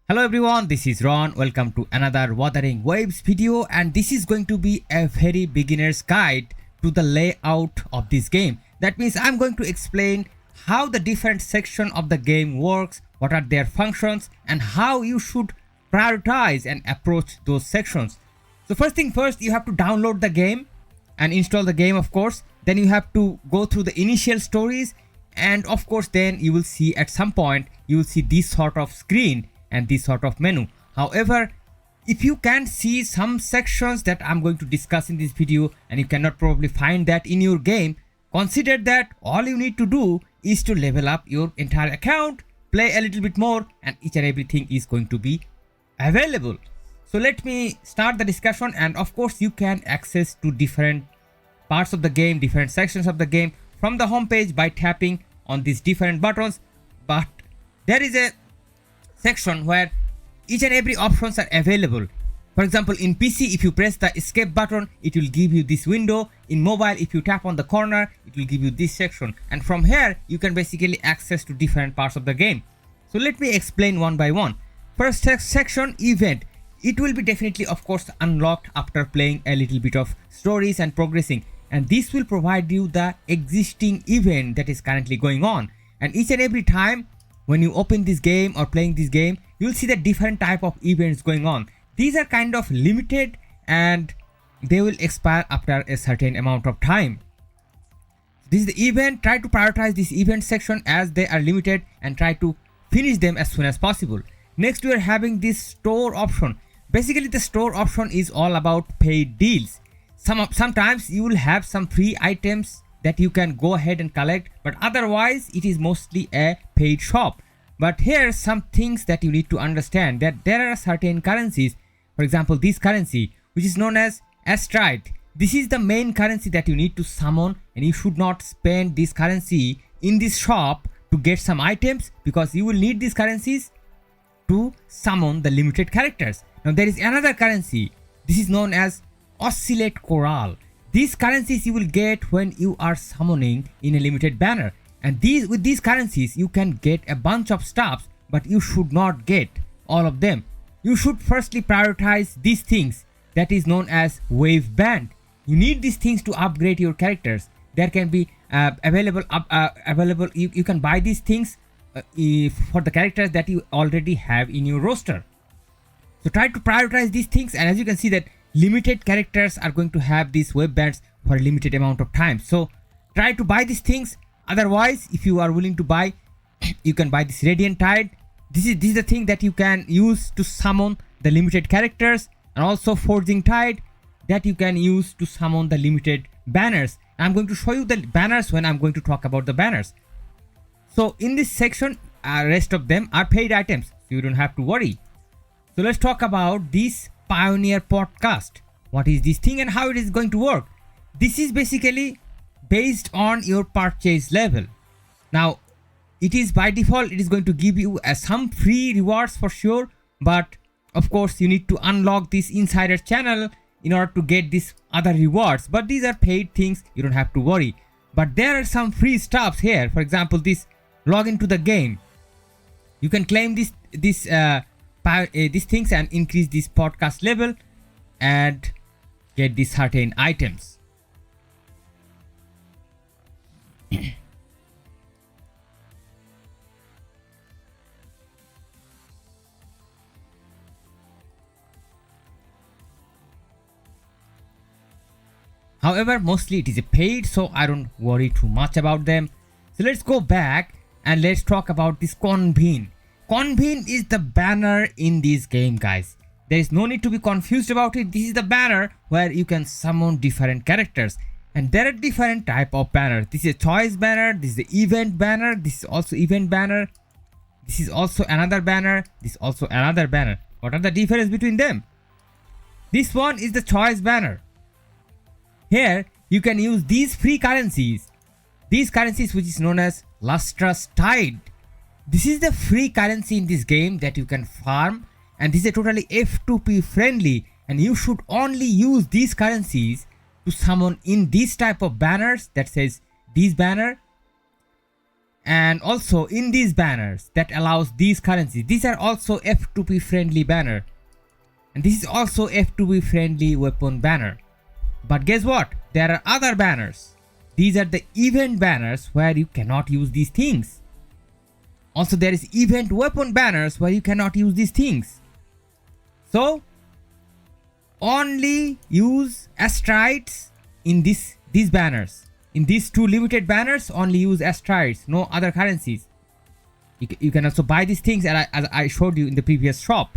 Hello everyone, this is Ron. Welcome to another Wuthering Waves video, and this is going to be a very beginner's guide to the layout of this game. That means I'm going to explain how the different section of the game works, what are their functions, and how you should prioritize and approach those sections. So first thing first, you have to download the game and install the game, of course. Then you have to go through the initial stories, and of course then you will see at some point you will see this sort of screen and this sort of menu. However, if you can see some sections that I'm going to discuss in this video and you cannot probably find that in your game, consider that all you need to do is to level up your entire account, play a little bit more, and each and everything is going to be available. So let me start the discussion, and of course you can access to different parts of the game, different sections of the game from the home page by tapping on these different buttons. But there is a section where each and every options are available. For example, in PC, if you press the escape button, it will give you this window. In mobile, if you tap on the corner, it will give you this section, and from here you can basically access to different parts of the game. So let me explain one by one. First section, event. It will be definitely, of course, unlocked after playing a little bit of stories and progressing, and this will provide you the existing event that is currently going on. And each and every time when you open this game or playing this game, you'll see the different type of events going on. These are kind of limited and they will expire after a certain amount of time. This is the event. Try to prioritize this event section as they are limited and try to finish them as soon as possible. Next, we are having this store option. Basically, the store option is all about paid deals. Sometimes you will have some free items that you can go ahead and collect, but otherwise it is mostly a paid shop. But here some things that you need to understand, that there are certain currencies. For example, this currency which is known as astrite, this is the main currency that you need to summon, and you should not spend this currency in this shop to get some items, because you will need these currencies to summon the limited characters. Now there is another currency. This is known as oscillate coral. These currencies you will get when you are summoning in a limited banner, and with these currencies you can get a bunch of stuffs, but you should not get all of them. You should firstly prioritize these things that is known as wave band. You need these things to upgrade your characters. There can be available. You can buy these things for the characters that you already have in your roster. So try to prioritize these things, and as you can see that limited characters are going to have these web bands for a limited amount of time. So try to buy these things. Otherwise, if you are willing to buy, you can buy this radiant tide. This is the thing that you can use to summon the limited characters, and also forging tide that you can use to summon the limited banners. I'm going to show you the banners when I'm going to talk about the banners. So in this section, rest of them are paid items, so you don't have to worry. So let's talk about this Pioneer podcast. What is this thing and how it is going to work? This is basically based on your purchase level. Now it is by default, it is going to give you some free rewards for sure, but of course you need to unlock this insider channel in order to get these other rewards. But these are paid things, you don't have to worry. But there are some free stuffs here. For example, this log into the game. You can claim these things and increase this podcast level and get these certain items. However, mostly it is a paid, so I don't worry too much about them. So let's go back and let's talk about this convene. Convene is the banner in this game, guys. There is no need to be confused about it. This is the banner where you can summon different characters, and there are different type of banners. This is a choice banner, this is the event banner, this is also event banner, this is also another banner, this is also another banner. What are the difference between them? This one is the choice banner. Here you can use these free currencies. These currencies which is known as lustrous tide. This is the free currency in this game that you can farm, and this is totally F2P friendly, and you should only use these currencies to summon in this type of banners that says this banner, And also in these banners that allows these currencies, these are also F2P friendly banner, and this is also F2P friendly weapon banner. But guess what, there are other banners. These are the event banners where you cannot use these things. Also there is event weapon banners where you cannot use these things. So only use astrites in these banners. In these two limited banners, only use astrites, no other currencies. You can also buy these things as I showed you in the previous shop.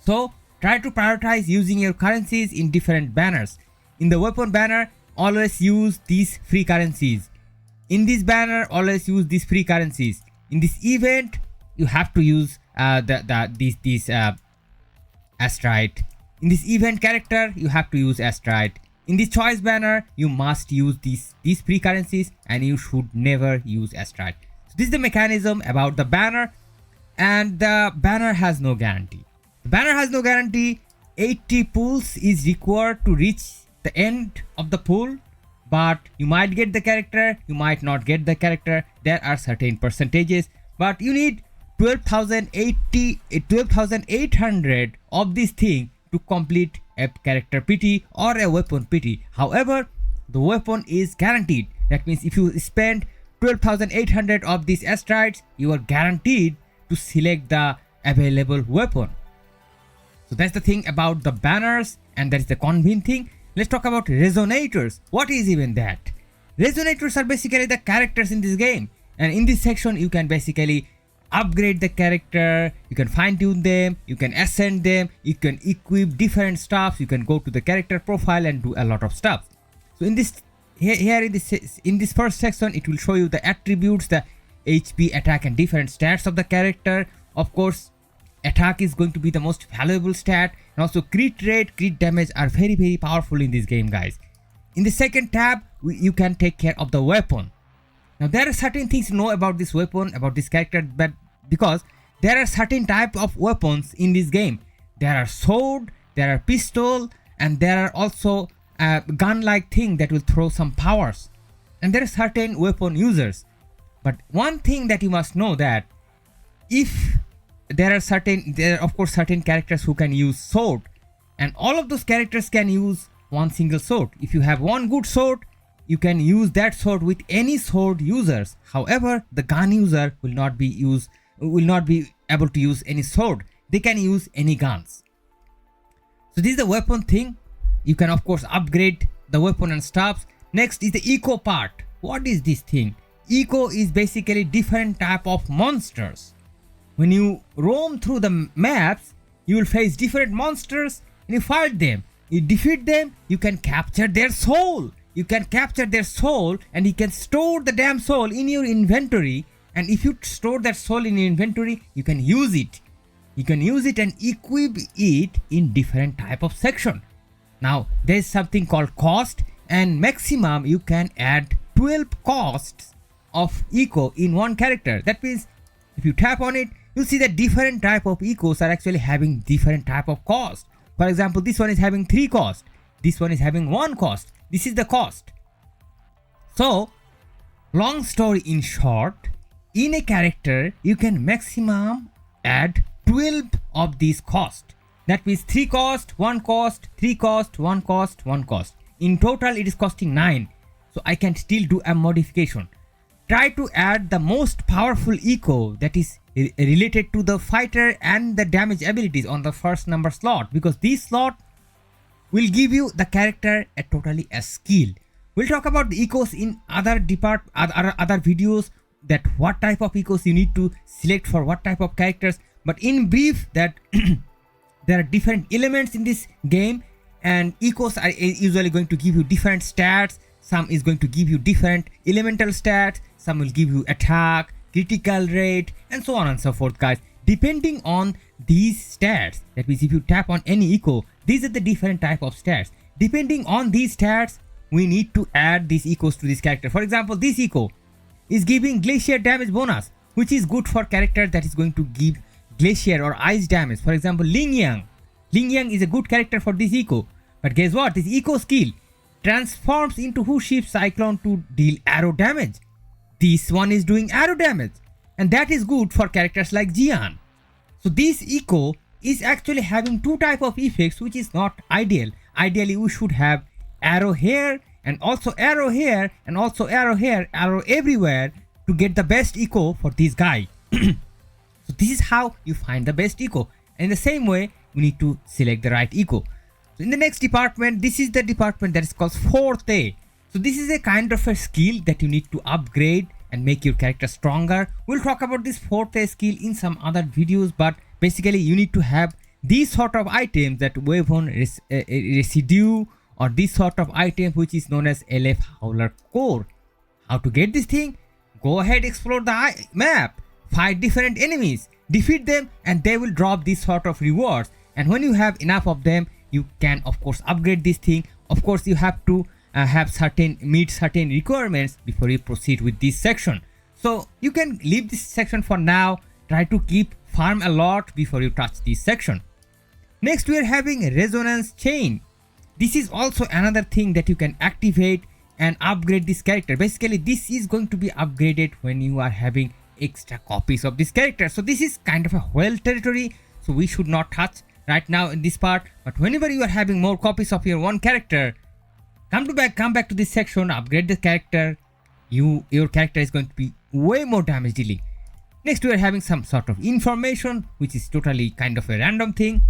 So try to prioritize using your currencies in different banners. In the weapon banner, always use these free currencies. In this banner, always use these free currencies. In this event, you have to use these astrite. In this event character, you have to use astrite. In this choice banner, you must use these free currencies, and you should never use astrite. So this is the mechanism about the banner, and the banner has no guarantee. The banner has no guarantee. 80 pulls is required to reach the end of the pull, but you might get the character, you might not get the character. There are certain percentages, but you need 12,800 of this thing to complete a character PT or a weapon PT. However, the weapon is guaranteed. That means if you spend 12,800 of these astrites, you are guaranteed to select the available weapon. So that's the thing about the banners, and that is the convenient thing. Let's talk about resonators. What is even that? Resonators are basically the characters in this game, and in this section you can basically upgrade the character, you can fine tune them, you can ascend them, you can equip different stuff, you can go to the character profile and do a lot of stuff. So in this in this first section, it will show you the attributes, the HP, attack and different stats of the character. Of course, attack is going to be the most valuable stat, and also crit rate, crit damage are very powerful in this game, guys. In the second tab, you can take care of the weapon. Now there are certain things to know about this weapon, about this character, but because there are certain type of weapons in this game. There are sword, there are pistol, and there are also a gun-like thing that will throw some powers. And there are certain weapon users. But one thing that you must know, that if there are of course certain characters who can use sword, and all of those characters can use one single sword. If you have one good sword, you can use that sword with any sword users. However, the gun user will not be able to use any sword. They can use any guns. So this is the weapon thing. You can of course upgrade the weapon and stuff. Next is the eco part. What is this thing? Eco is basically different type of monsters. When you roam through the maps, you will face different monsters and you fight them. You defeat them, you can capture their soul. You can capture their soul, and you can store the damn soul in your inventory. And if you store that soul in your inventory, you can use it. You can use it and equip it in different type of section. Now there is something called cost, and maximum you can add 12 costs of eco in one character. That means if you tap on it, you'll see that different type of ecos are actually having different type of cost. For example, this one is having 3 cost, this one is having 1 cost. This is the cost. So long story in short, in a character you can maximum add 12 of these cost. That means 3 cost, 1 cost, 3 cost, 1 cost, 1 cost. In total it is costing 9. So I can still do a modification. Try to add the most powerful eco that is related to the fighter and the damage abilities on the first number slot, because this slot will give you the character a skill. We'll talk about the ecos in other videos, that what type of ecos you need to select for what type of characters. But in brief, that there are different elements in this game, and ecos are usually going to give you different stats. Some is going to give you different elemental stats, some will give you attack, critical rate, and so on and so forth, guys, depending on these stats. That means if you tap on any eco, these are the different type of stats. Depending on these stats, we need to add these ecos to this character. For example, this eco is giving glacier damage bonus, which is good for character that is going to give glacier or ice damage. For example, Ling Yang. Ling Yang is a good character for this eco. But guess what? This eco skill transforms into Who Shift Cyclone to deal arrow damage. this one is doing arrow damage, and that is good for characters like Jian. So this eco is actually having two type of effects, which is not ideal. Ideally we should have arrow here and also arrow here and also arrow here, arrow everywhere to get the best eco for this guy. So this is how you find the best eco. And in the same way, we need to select the right eco. So in the next department, this is the department that is called Forte. So this is a kind of a skill that you need to upgrade and make your character stronger. We'll talk about this Forte skill in some other videos, but basically you need to have these sort of items, that weapon residue, or this sort of item which is known as LF Howler Core. How to get this thing? Go ahead, explore the map, fight different enemies, defeat them, and they will drop this sort of rewards. And when you have enough of them, you can of course upgrade this thing. Of course you have to meet certain requirements before you proceed with this section. So you can leave this section for now. Try to keep farm a lot before you touch this section. Next we are having resonance chain. This is also another thing that you can activate and upgrade this character. Basically this is going to be upgraded when you are having extra copies of this character. So this is kind of a whale territory, so we should not touch right now in this part. But whenever you are having more copies of your one character, come back to this section, upgrade the character. Your character is going to be way more damage dealing. Next we are having some sort of information, which is totally kind of a random thing.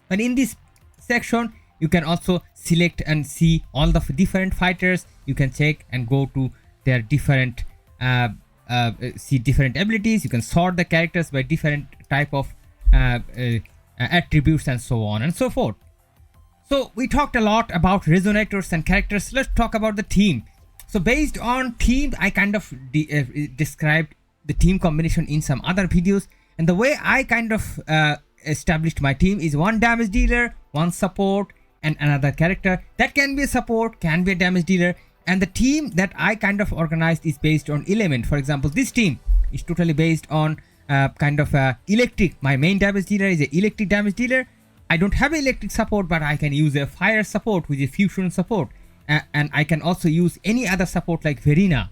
And in this section you can also select and see all the different fighters. You can check and go to their different see different abilities. You can sort the characters by different type of attributes and so on and so forth. So we talked a lot about resonators and characters. Let's talk about the team. So based on team, I kind of described the team combination in some other videos, and the way I kind of established my team is one damage dealer, one support, and another character. That can be a support, can be a damage dealer. And the team that I kind of organized is based on element. For example, this team is totally based on kind of electric. My main damage dealer is an electric damage dealer. I don't have an electric support, but I can use a fire support, which is fusion support. And I can also use any other support like Verena.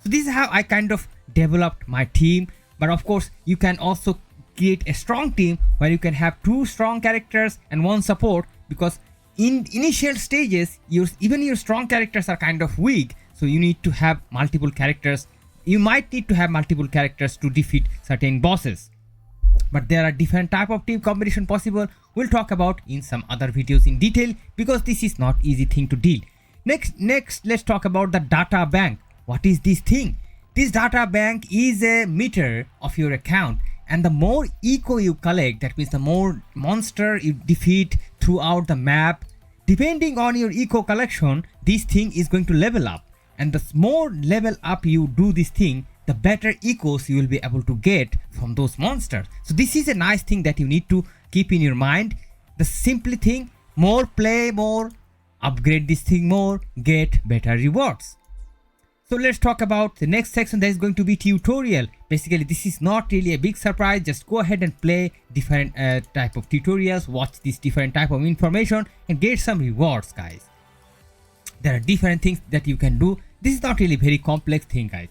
So this is how I kind of developed my team. But of course, you can also create a strong team where you can have two strong characters and one support, because in initial stages, even your strong characters are kind of weak. So you need to have multiple characters. You might need to have multiple characters to defeat certain bosses. But there are different type of team combination possible. We'll talk about in some other videos in detail, because this is not easy thing to deal. Next, let's talk about the data bank. What is this thing? This data bank is a meter of your account, and the more eco you collect, that means the more monster you defeat throughout the map, depending on your eco collection, this thing is going to level up. And the more level up you do this thing, the better ecos you will be able to get from those monsters. So this is a nice thing that you need to keep in your mind. The simple thing, more play more, upgrade this thing more, get better rewards. So let's talk about the next section, that is going to be tutorial. Basically this is not really a big surprise. Just go ahead and play different type of tutorials, watch this different type of information and get some rewards, guys. There are different things that you can do. This is not really very complex thing, guys.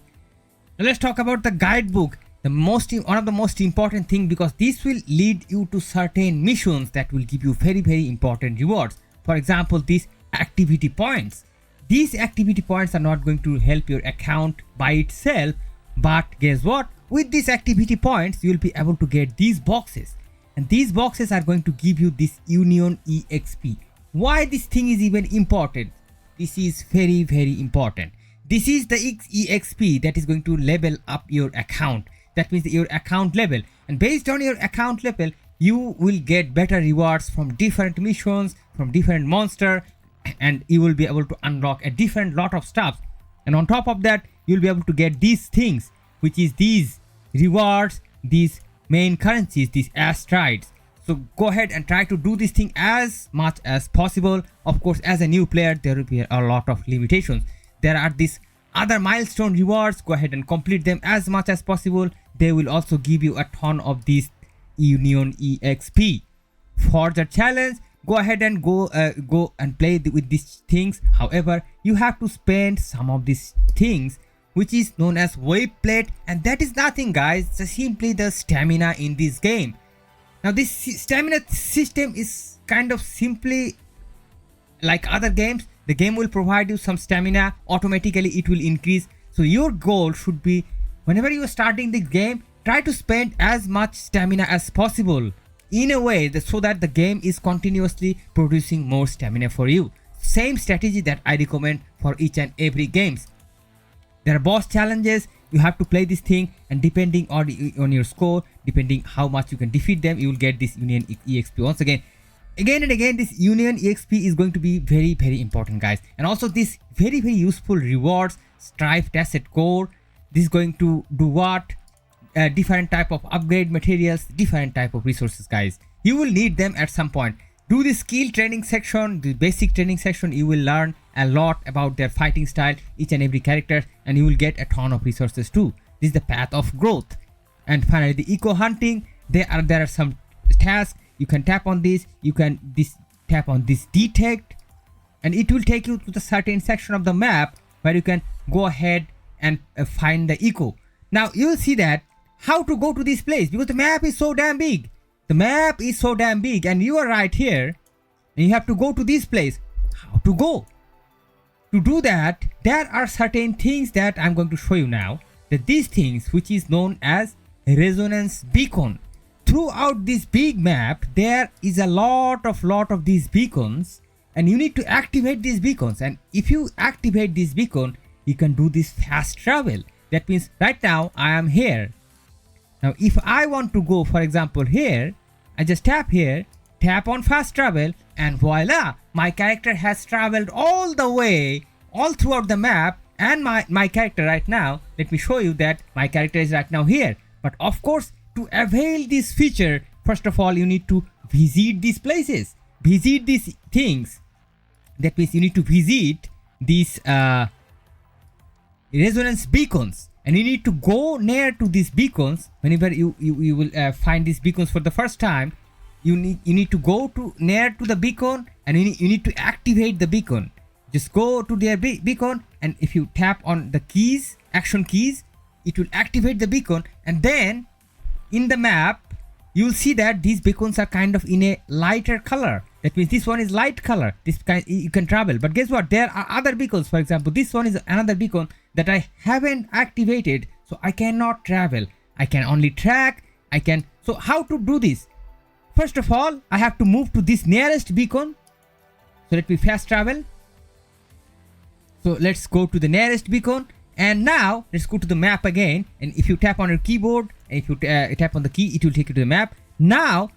Now let's talk about the guidebook. One of the most important thing, because this will lead you to certain missions that will give you very important rewards. For example, these activity points. These activity points are not going to help your account by itself, but guess what? With these activity points, you will be able to get these boxes, and these boxes are going to give you this Union EXP. Why this thing is even important? This is very important. This is the EXP that is going to level up your account. That means your account level, and based on your account level, you will get better rewards from different missions, from different monster, and you will be able to unlock a different lot of stuff. And on top of that, you'll be able to get these things, which is these rewards, these main currencies, these astrides. So go ahead and try to do this thing as much as possible. Of course, as a new player, there will be a lot of limitations. There are these other milestone rewards. Go ahead and complete them as much as possible. They will also give you a ton of these Union EXP. For the challenge, go ahead and go and play with these things. However, you have to spend some of these things which is known as wave plate, and that is nothing guys, just simply the stamina in this game. Now this stamina system is kind of simply like other games. The game will provide you some stamina, automatically it will increase. So your goal should be, whenever you are starting the game, try to spend as much stamina as possible in a way that so that the game is continuously producing more stamina for you. Same strategy that I recommend for each and every games. There are boss challenges, you have to play this thing, and depending on your score, depending how much you can defeat them, you will get this Union EXP. Once again and again, this Union EXP is going to be very important guys. And also this very useful rewards, Strife Asset Core, this is going to do what? Different type of upgrade materials, different type of resources guys. You will need them at some point. Do the skill training section, the basic training section, you will learn a lot about their fighting style, each and every character, and you will get a ton of resources too. This is the path of growth. And finally the eco hunting, there are some tasks. You can tap on this, you can tap on this detect, and it will take you to the certain section of the map where you can go ahead and find the eco. Now you will see that how to go to this place, because the map is so damn big. The map is so damn big and you are right here and you have to go to this place. How to go? To do that, there are certain things that I'm going to show you now. That these things, which is known as resonance beacon. Throughout this big map, there is a lot of these beacons, and you need to activate these beacons. And if you activate this beacon, you can do this fast travel. That means right now I am here. Now if I want to go, for example, here, I just tap here, tap on fast travel, and voila, my character has traveled all the way, all throughout the map. And my character right now, let me show you that my character is right now here. But of course, to avail this feature, first of all, you need to visit these places, visit these things. That means you need to visit these resonance beacons, and you need to go near to these beacons. Whenever you will find these beacons for the first time, you need to go to near to the beacon, and you need to activate the beacon. Just go to their beacon, and if you tap on the keys, action keys, it will activate the beacon. And then in the map you will see that these beacons are kind of in a lighter color. That means this one is light color, this kind you can travel. But guess what, there are other beacons. For example, this one is another beacon that I haven't activated, so I cannot travel, I can only track. So how to do this? First of all, I have to move to this nearest beacon. So let me fast travel. So let's go to the nearest beacon, and now let's go to the map again. And if you tap on your keyboard, and if you tap on the key, it will take you to the map. Now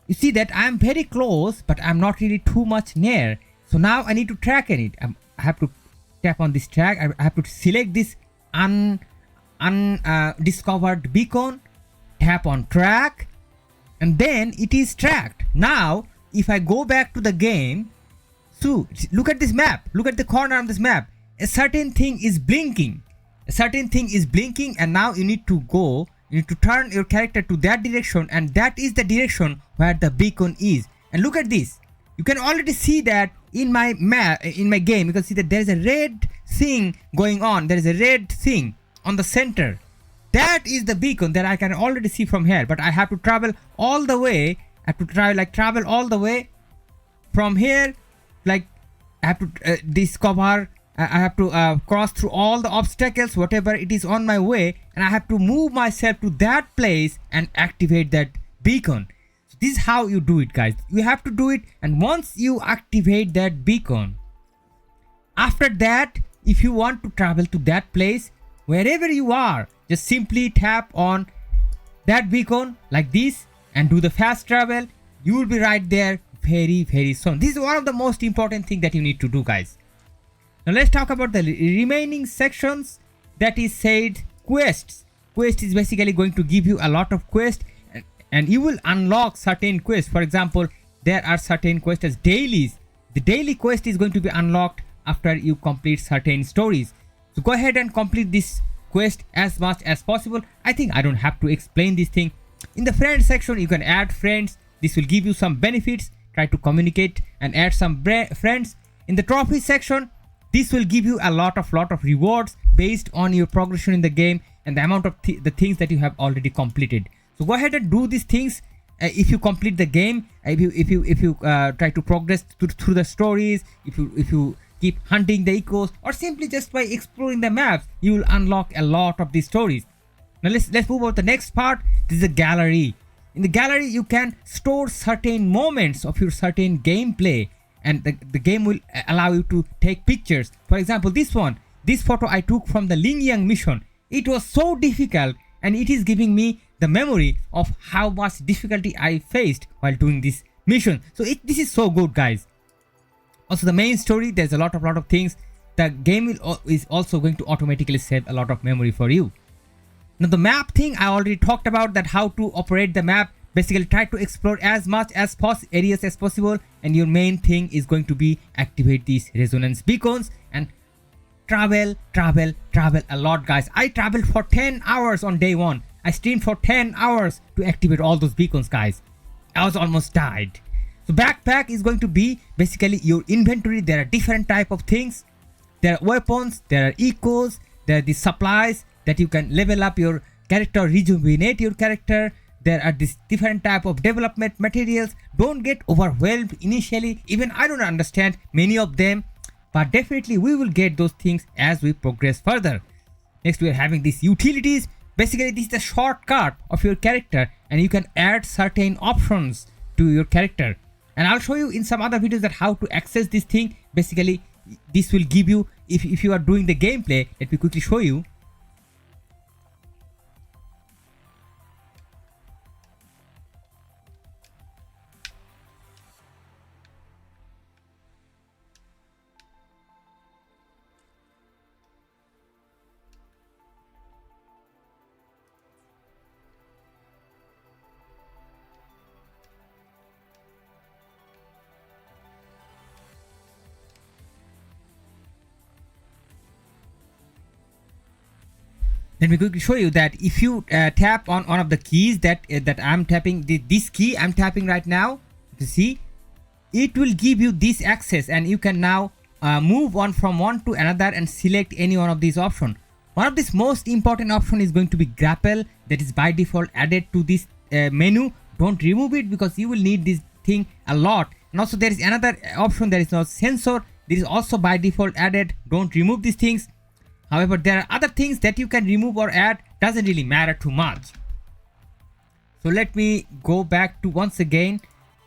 you see that I'm very close, but I'm not really too much near. So now I need to track on it. I have to tap on this track. I have to select this undiscovered beacon, tap on track, and then it is tracked. Now if I go back to the game, so look at this map, look at the corner of this map, a certain thing is blinking, and now you need to go, you need to turn your character to that direction, and that is the direction where the beacon is. And look at this, you can already see that in my map, in my game. You can see that there is a red thing going on, there is a red thing on the center. That is the beacon that I can already see from here. But I have to travel all the way, I have to travel all the way from here. Like I have to discover, I have to cross through all the obstacles, whatever it is on my way, and I have to move myself to that place and activate that beacon. So this is how you do it, guys. You have to do it, and once you activate that beacon, after that, if you want to travel to that place, wherever you are, just simply tap on that beacon like this and do the fast travel. You will be right there very soon. This is one of the most important thing that you need to do, guys. Now let's talk about the remaining sections, that is said quests. Quest is basically going to give you a lot of quests, and you will unlock certain quests. For example, there are certain quests as dailies. The daily quest is going to be unlocked after you complete certain stories. So go ahead and complete this quest as much as possible. I think I don't have to explain this thing. In the friends section, you can add friends. This will give you some benefits. Try to communicate and add some friends. In the trophy section, this will give you a lot of rewards. based on your progression in the game and the amount of the things that you have already completed. So go ahead and do these things. If you complete the game, if you try to progress through the stories, if you keep hunting the echoes, or simply just by exploring the maps, you will unlock a lot of these stories. Now let's move on to the next part. This is a gallery. In the gallery, you can store certain moments of your certain gameplay, and the game will allow you to take pictures. For example, this photo I took from the Lingyang mission. It was so difficult, and it is giving me the memory of how much difficulty I faced while doing this mission. So this is so good, guys. Also, the main story, there's a lot of things. The game is also going to automatically save a lot of memory for you. Now the map thing, I already talked about that, how to operate the map. Basically try to explore as much as areas as possible, and your main thing is going to be activate these resonance beacons and travel a lot, guys. I traveled for 10 hours on day 1. I streamed for 10 hours to activate all those beacons, guys. I was almost died. So backpack is going to be basically your inventory. There are different type of things. There are weapons, there are echoes, there are the supplies that you can level up your character, rejuvenate your character. There are these different type of development materials. Don't get overwhelmed initially. Even I don't understand many of them, but definitely we will get those things as we progress further. Next, we are having these utilities. Basically, this is the shortcut of your character, and you can add certain options to your character. And I'll show you in some other videos that how to access this thing. Basically, this will give you, if you are doing the gameplay, let me quickly show you. Let me quickly show you that if you tap on one of the keys that I'm tapping, this key I'm tapping right now, you see, it will give you this access, and you can now move on from one to another and select any one of these options. One of these most important option is going to be grapple, that is by default added to this menu. Don't remove it because you will need this thing a lot. And also there is another option, there is no sensor. This is also by default added. Don't remove these things. However, there are other things that you can remove or add, doesn't really matter too much. So let me go back to once again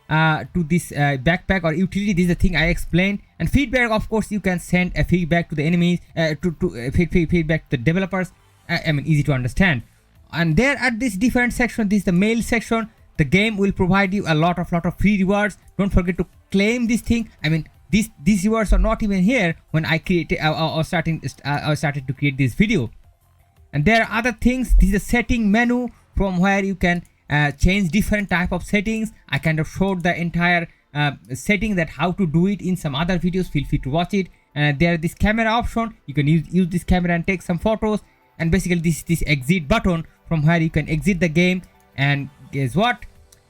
to this backpack or utility. This is the thing I explained. And feedback, of course, you can send a feedback to the enemies, feedback to the developers. I mean, easy to understand. And there at this different section, this is the mail section. The game will provide you a lot of free rewards. Don't forget to claim this thing. I mean, these rewards are not even here when I created I started to create this video. And there are other things. This is a setting menu from where you can change different type of settings. I kind of showed the entire setting that how to do it in some other videos. Feel free to watch it. There is this camera option. You can use this camera and take some photos. And basically this exit button from where you can exit the game. And guess what?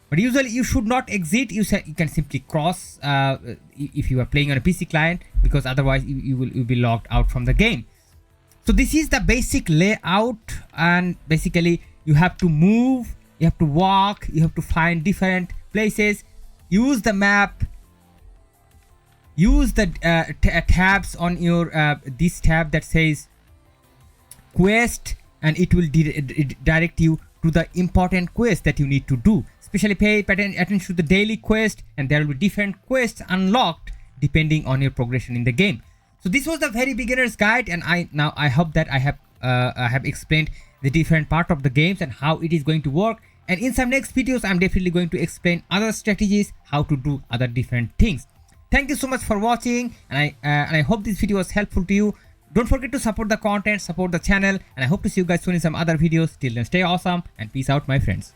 But usually you should not exit. You can simply cross if you are playing on a PC client, because otherwise you will be logged out from the game. So this is the basic layout, and basically you have to move, you have to walk, you have to find different places, use the map, use the tabs on your this tab that says quest, and it will direct you to the important quest that you need to do. Especially pay attention to the daily quest, and there will be different quests unlocked depending on your progression in the game. So this was the very beginner's guide, and I hope that I have explained the different part of the games and how it is going to work. And in some next videos, I'm definitely going to explain other strategies, how to do other different things. Thank you so much for watching, and I hope this video was helpful to you. Don't forget to support the content, support the channel, and I hope to see you guys soon in some other videos. Till then, stay awesome and peace out, my friends.